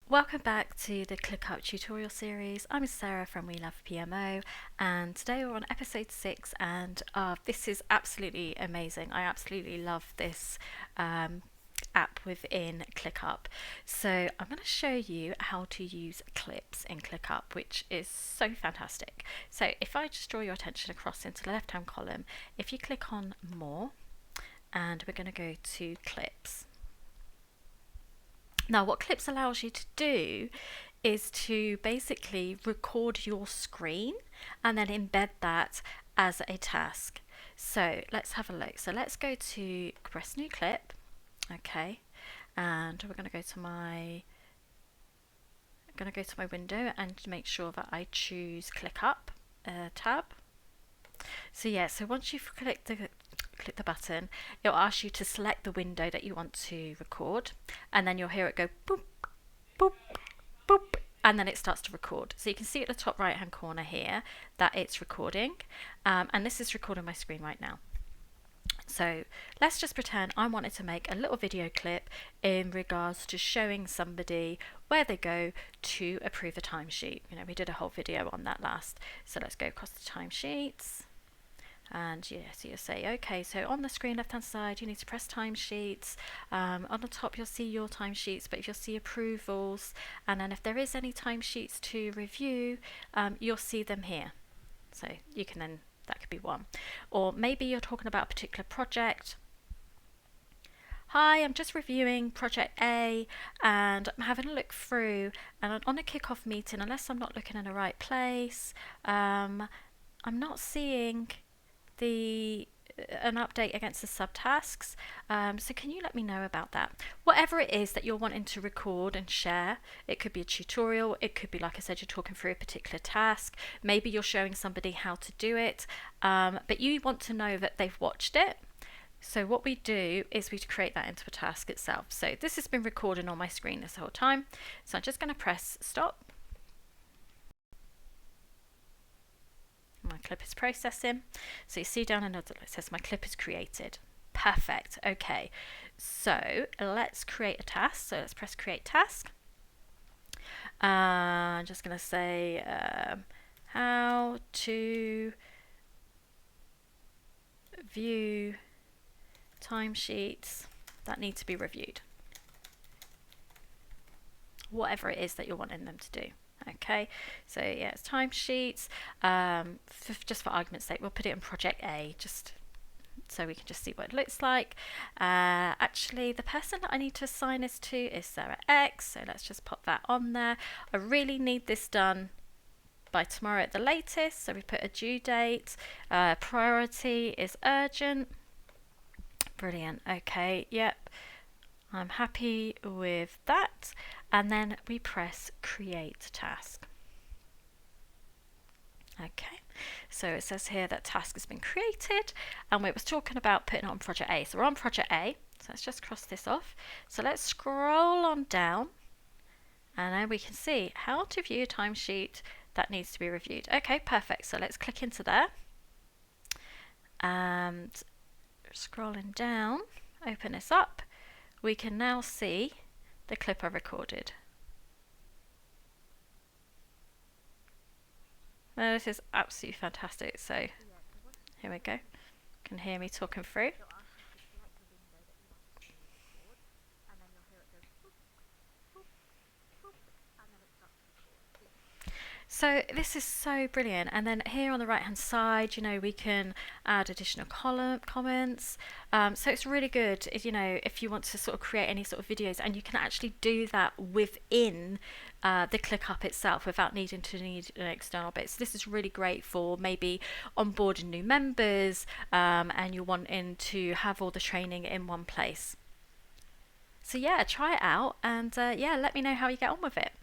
Welcome back to the ClickUp tutorial series. I'm Sarah from We Love PMO, and today we're on episode 6, and this is absolutely amazing. I absolutely love this app within ClickUp. So I'm going to show you how to use clips in ClickUp, which is so fantastic. So if I just draw your attention across into the left hand column, if you click on more, and we're going to go to clips. Now, what Clips allows you to do is to basically record your screen and then embed that as a task. So let's have a look. So let's go to press new clip. Okay, and we're going to go to my window and make sure that I choose ClickUp tab. So yeah, so once you've click the button, it'll ask you to select the window that you want to record, and then you'll hear it go boop, boop, boop, and then it starts to record. So you can see at the top right hand corner here that it's recording, and this is recording my screen right now. So let's just pretend I wanted to make a little video clip in regards to showing somebody where they go to approve a timesheet. You know, we did a whole video on that last. So let's go across the timesheets. And yeah, so you'll say, okay, so on the screen left hand side you need to press timesheets. On the top you'll see your timesheets, but if you'll see approvals, and then if there is any timesheets to review, you'll see them here. So you can then, that could be one. Or maybe you're talking about a particular project. Hi, I'm just reviewing project A and I'm having a look through, and on a kickoff meeting, unless I'm not looking in the right place, I'm not seeing an update against the subtasks. So can you let me know about that? Whatever it is that you're wanting to record and share, it could be a tutorial, it could be, like I said, you're talking through a particular task, maybe you're showing somebody how to do it, but you want to know that they've watched it. So what we do is we create that into a task itself. So this has been recording on my screen this whole time, so I'm just going to press stop. My clip is processing. So you see down another, it says my clip is created. Perfect. Okay, so let's create a task. So let's press create task. I'm just going to say how to view timesheets that need to be reviewed. Whatever it is that you're wanting them to do. Okay, so yeah, it's timesheets. Just for argument's sake, we'll put it in project A, just so we can just see what it looks like. Actually, the person that I need to assign this to is Sarah X, so let's just pop that on there. I really need this done by tomorrow at the latest, so we put a due date. Priority is urgent. Brilliant. Okay, yep, I'm happy with that, and then we press create task. Okay, so it says here that task has been created, and we was talking about putting it on project A. So we're on project A, so let's just cross this off. So let's scroll on down, and then we can see how to view a timesheet that needs to be reviewed. Okay, perfect. So let's click into there, and scrolling down, open this up. We can now see the clip I recorded. Now, this is absolutely fantastic. So here we go. You can hear me talking through. So this is so brilliant, and then here on the right hand side, you know, we can add additional comments. So it's really good, you know, if you want to sort of create any sort of videos, and you can actually do that within the ClickUp itself without needing to need an external bit. So this is really great for maybe onboarding new members, and you're wanting to have all the training in one place. So yeah, try it out, and yeah, let me know how you get on with it.